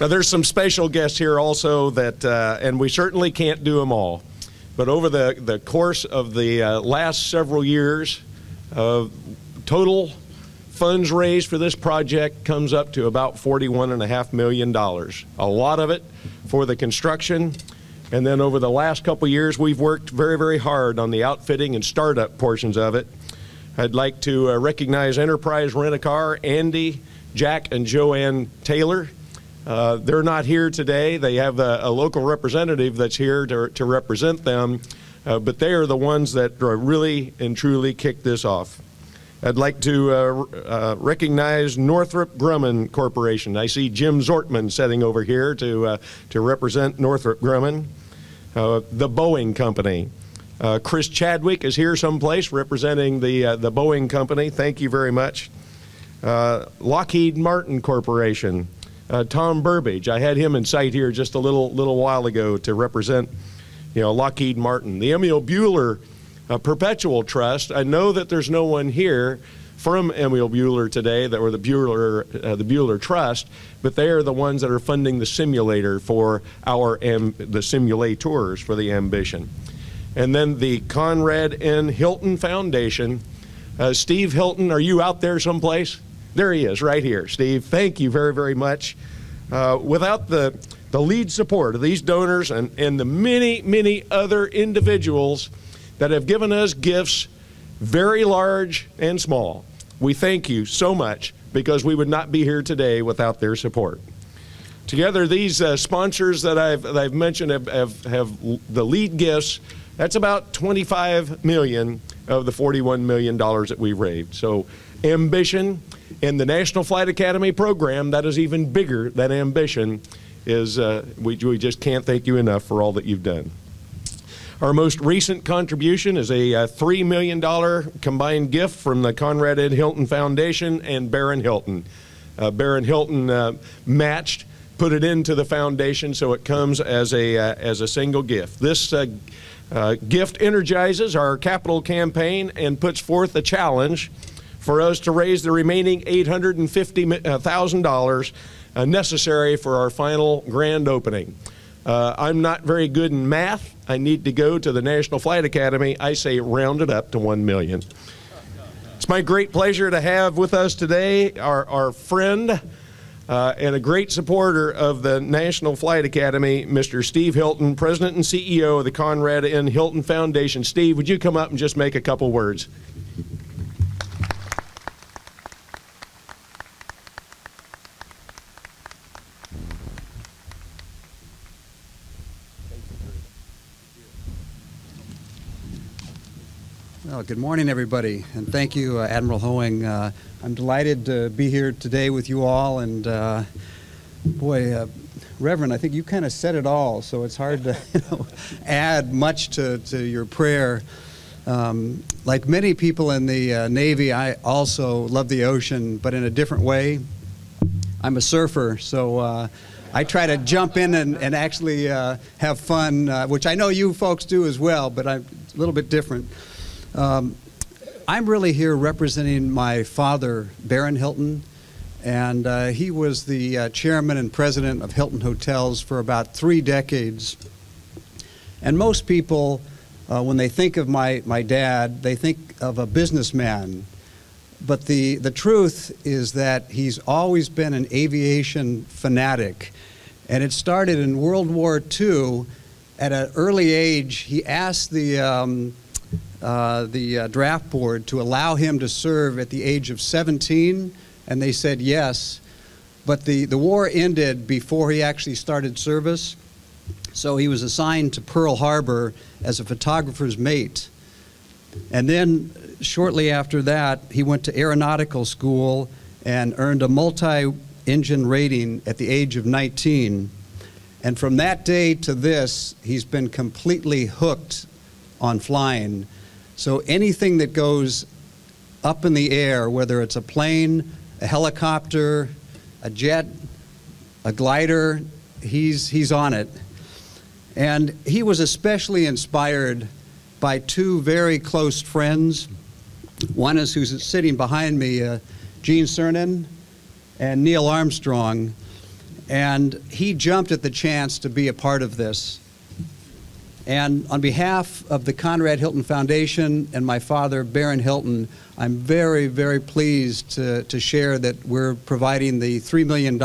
Now, there's some special guests here also that, and we certainly can't do them all. But over the course of the last several years, total funds raised for this project comes up to about $41.5 million. A lot of it for the construction. And then over the last couple years, we've worked very, very hard on the outfitting and startup portions of it. I'd like to recognize Enterprise Rent-A-Car, Andy, Jack, and Joanne Taylor. They're not here today. They have a local representative that's here to represent them, but they are the ones that really and truly kicked this off. I'd like to recognize Northrop Grumman Corporation. I see Jim Zortman sitting over here to represent Northrop Grumman. The Boeing Company. Chris Chadwick is here someplace representing the Boeing Company. Thank you very much. Lockheed Martin Corporation. Tom Burbage, I had him in sight here just a little while ago to represent, Lockheed Martin. The Emil Buehler Perpetual Trust. I know that there's no one here from Emil Buehler today, or the Buehler Trust, but they are the ones that are funding the simulator for the simulators for the Ambition. And then the Conrad N. Hilton Foundation. Steve Hilton, are you out there someplace? There he is, right here. Steve, thank you very, very much. Without the lead support of these donors and the many, many other individuals that have given us gifts, very large and small, we thank you so much, because we would not be here today without their support. Together, these sponsors that I've mentioned have the lead gifts. That's about $25 million of the $41 million that we raised. So Ambition and the National Flight Academy program, that is even bigger than Ambition, is we just can't thank you enough for all that you've done. Our most recent contribution is a $3 million combined gift from the Conrad N. Hilton Foundation and Barron Hilton. Barron Hilton matched, put it into the foundation, so it comes as a single gift. This gift energizes our capital campaign and puts forth a challenge for us to raise the remaining $850,000 necessary for our final grand opening. I'm not very good in math. I need to go to the National Flight Academy. I say round it up to $1 million. It's my great pleasure to have with us today our friend and a great supporter of the National Flight Academy, Mr. Steve Hilton, President and CEO of the Conrad N. Hilton Foundation. Steve, would you come up and just make a couple words? Well, good morning, everybody, and thank you, Admiral Hoeing. I'm delighted to be here today with you all, and boy, Reverend, I think you kind of said it all, so it's hard to add much to your prayer. Like many people in the Navy, I also love the ocean, but in a different way. I'm a surfer, so I try to jump in and actually have fun, which I know you folks do as well, but I'm a little bit different. I'm really here representing my father, Barron Hilton, and he was the chairman and president of Hilton Hotels for about 3 decades. And most people, when they think of my dad, they think of a businessman. But the truth is that he's always been an aviation fanatic. And it started in World War II. At an early age, he asked the draft board to allow him to serve at the age of 17, and they said yes. But the war ended before he actually started service, so he was assigned to Pearl Harbor as a photographer's mate. And then shortly after that, he went to aeronautical school and earned a multi-engine rating at the age of 19. And from that day to this, he's been completely hooked on flying. So anything that goes up in the air, whether it's a plane, a helicopter, a jet, a glider, he's on it. And he was especially inspired by 2 very close friends. One is who's sitting behind me, Gene Cernan and Neil Armstrong. And he jumped at the chance to be a part of this. And on behalf of the Conrad Hilton Foundation and my father, Baron Hilton, I'm very, very pleased to share that we're providing the $3 million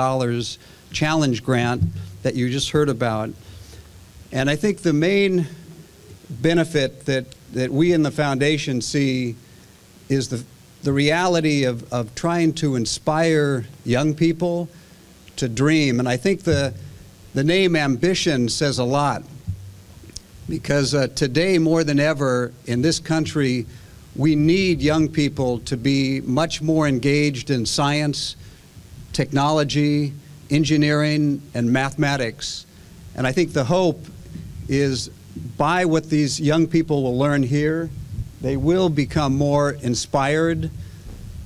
challenge grant that you just heard about. And I think the main benefit that we in the foundation see is the reality of trying to inspire young people to dream. And I think the name ambition says a lot, because today more than ever in this country, we need young people to be much more engaged in science, technology, engineering, and mathematics. And I think the hope is by what these young people will learn here, they will become more inspired,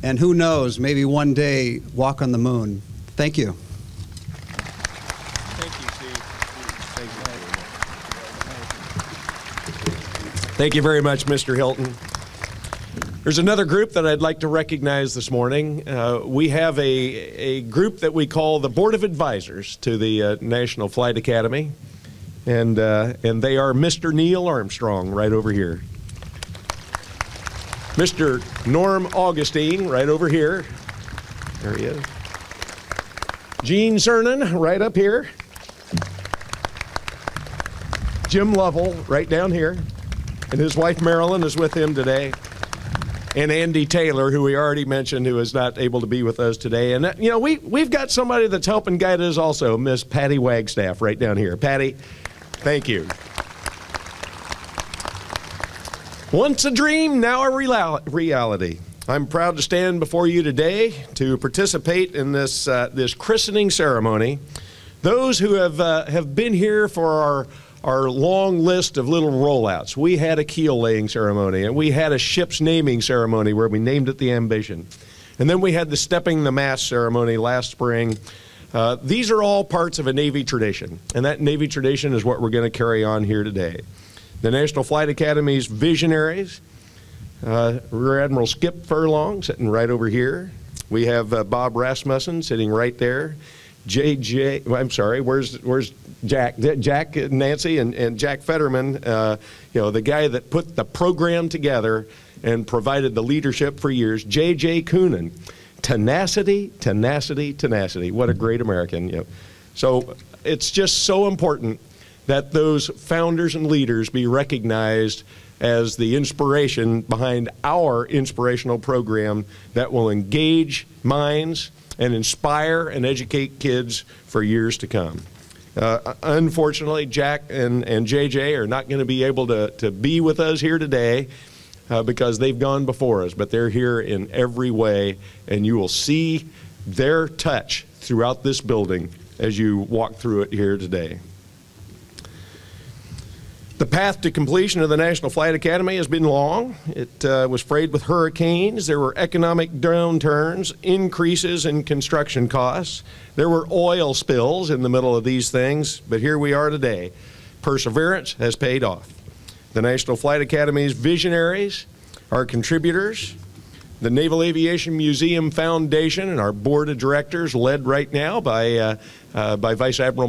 and who knows, maybe one day walk on the moon. Thank you. Thank you, Steve. Thank you very much, Mr. Hilton. There's another group that I'd like to recognize this morning. We have a group that we call the Board of Advisors to the National Flight Academy, and they are Mr. Neil Armstrong right over here, Mr. Norm Augustine right over here, there he is, Gene Cernan right up here, Jim Lovell right down here, and his wife Marilyn is with him today, and Andy Taylor, who we already mentioned, who is not able to be with us today. And, you know, we've got somebody that's helping guide us also, Miss Patty Wagstaff right down here. Patty, thank you. Once a dream, now a reality. I'm proud to stand before you today to participate in this christening ceremony. Those who have been here for our long list of little rollouts. We had a keel laying ceremony, and we had a ship's naming ceremony where we named it the Ambition. And then we had the stepping the mast ceremony last spring. These are all parts of a Navy tradition, and that Navy tradition is what we're going to carry on here today. The National Flight Academy's visionaries, Rear Admiral Skip Furlong sitting right over here. We have Bob Rasmussen sitting right there. I'm sorry, where's Jack? Jack, Nancy, and Jack Fetterman, you know, the guy that put the program together and provided the leadership for years. J.J. Coonan, tenacity, tenacity, tenacity. What a great American. You know. So it's just so important that those founders and leaders be recognized as the inspiration behind our inspirational program that will engage minds and inspire and educate kids for years to come. Unfortunately, Jack and JJ are not going to be able to be with us here today because they've gone before us, but they're here in every way, and you will see their touch throughout this building as you walk through it here today. The path to completion of the National Flight Academy has been long. It was frayed with hurricanes. There were economic downturns, increases in construction costs. There were oil spills in the middle of these things, but here we are today. Perseverance has paid off. The National Flight Academy's visionaries, our contributors, the Naval Aviation Museum Foundation and our board of directors, led right now by Vice Admiral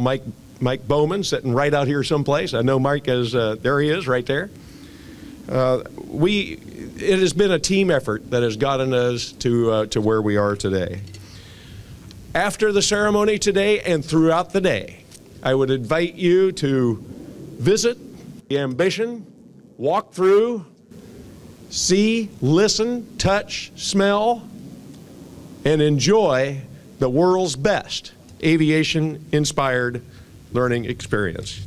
Mike Bowman, sitting right out here someplace. I know Mike is, there he is, right there. It has been a team effort that has gotten us to where we are today. After the ceremony today and throughout the day, I would invite you to visit the Ambition, walk through, see, listen, touch, smell, and enjoy the world's best aviation-inspired learning experience.